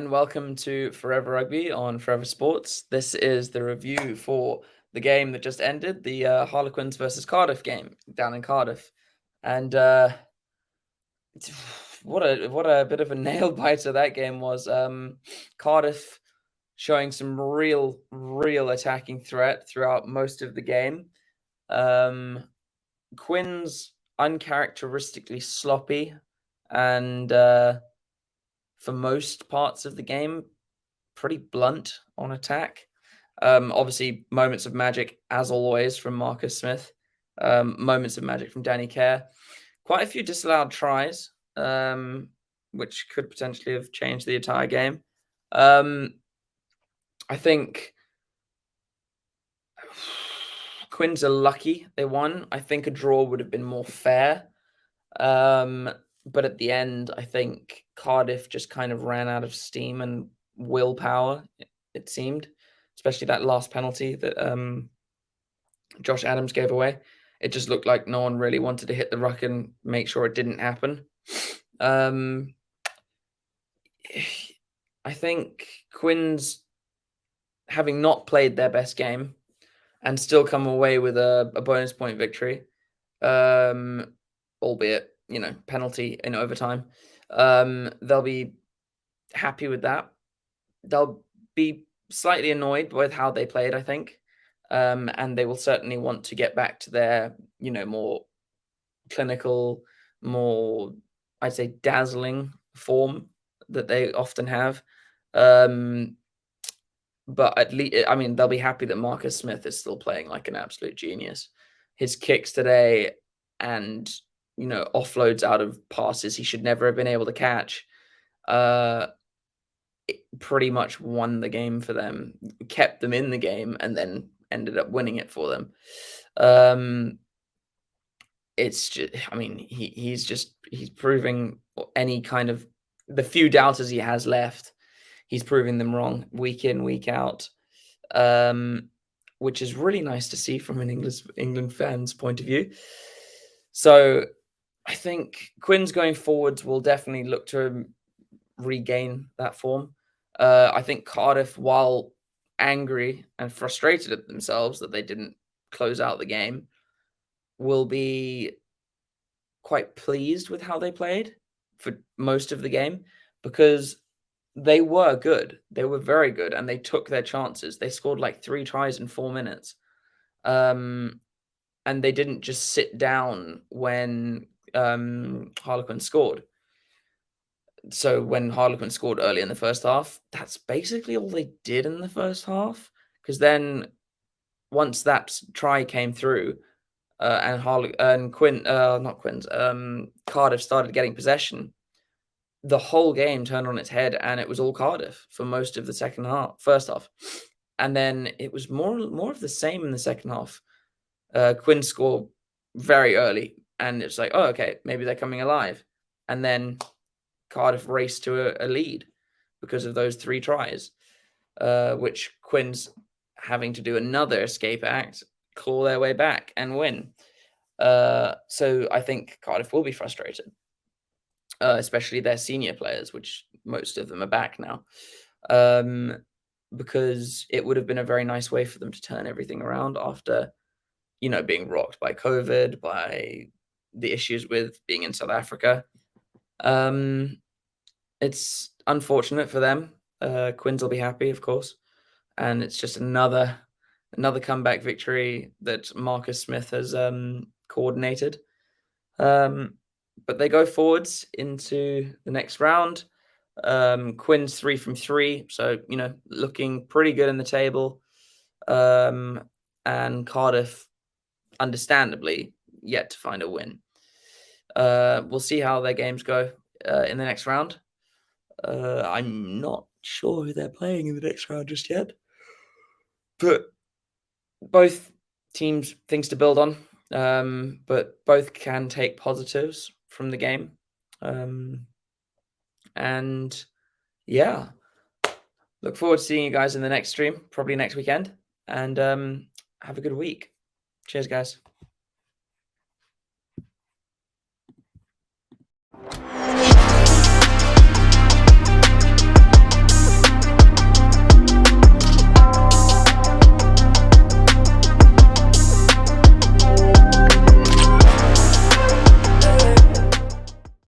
and welcome to Forever Rugby on Forever Sports. This is the review for the game that just ended, the Harlequins versus Cardiff game down in Cardiff. And what a bit of a nail biter that game was. Cardiff showing some real attacking threat throughout most of the game. Quinn's uncharacteristically sloppy and for most parts of the game, pretty blunt on attack. Obviously, moments of magic, as always, from Marcus Smith. Moments of magic from Danny Kerr. Quite a few disallowed tries, which could potentially have changed the entire game. I think Quins are lucky they won. I think a draw would have been more fair. But at the end, I think Cardiff just kind of ran out of steam and willpower, it seemed, especially that last penalty that Josh Adams gave away. It just looked like no one really wanted to hit the ruck and make sure it didn't happen. I think Quinn's, having not played their best game and still come away with a bonus point victory, albeit, penalty in overtime. They'll be happy with that. They'll be slightly annoyed with how they played, I think. And they will certainly want to get back to their, more clinical, more, I'd say, dazzling form that they often have. But at least, they'll be happy that Marcus Smith is still playing like an absolute genius. His kicks today and, offloads out of passes he should never have been able to catch, it pretty much won the game for them, kept them in the game, and then ended up winning it for them. It's just, he's proving any kind of, the few doubters he has left, he's proving them wrong week in, week out, which is really nice to see from an England fan's point of view. So I think Quinn's going forwards will definitely look to regain that form. I think Cardiff, while angry and frustrated at themselves that they didn't close out the game, will be quite pleased with how they played for most of the game, because they were good. They were very good, and they took their chances. They scored like 3 tries in 4 minutes. And they didn't just sit down when Harlequin scored. So when Harlequin scored early in the first half, that's basically all they did in the first half. Because then once that try came through, and Cardiff started getting possession, the whole game turned on its head, and it was all Cardiff for most of the first half. And then it was more of the same in the second half. Quinn scored very early, and it's like, oh, okay, maybe they're coming alive. And then Cardiff raced to a lead because of those 3 tries, which Quinn's having to do another escape act, claw their way back and win. So I think Cardiff will be frustrated, especially their senior players, which most of them are back now, because it would have been a very nice way for them to turn everything around after, being rocked by COVID, by the issues with being in South Africa. It's unfortunate for them. Quins will be happy, of course, and it's just another comeback victory that Marcus Smith has coordinated. But they go forwards into the next round. Quinn's 3 from 3, so looking pretty good in the table. And Cardiff, understandably, yet to find a win. We'll see how their games go in the next round. I'm not sure who they're playing in the next round just yet, but both teams things to build on. But both can take positives from the game. And yeah, look forward to seeing you guys in the next stream, probably next weekend. And have a good week. Cheers, guys.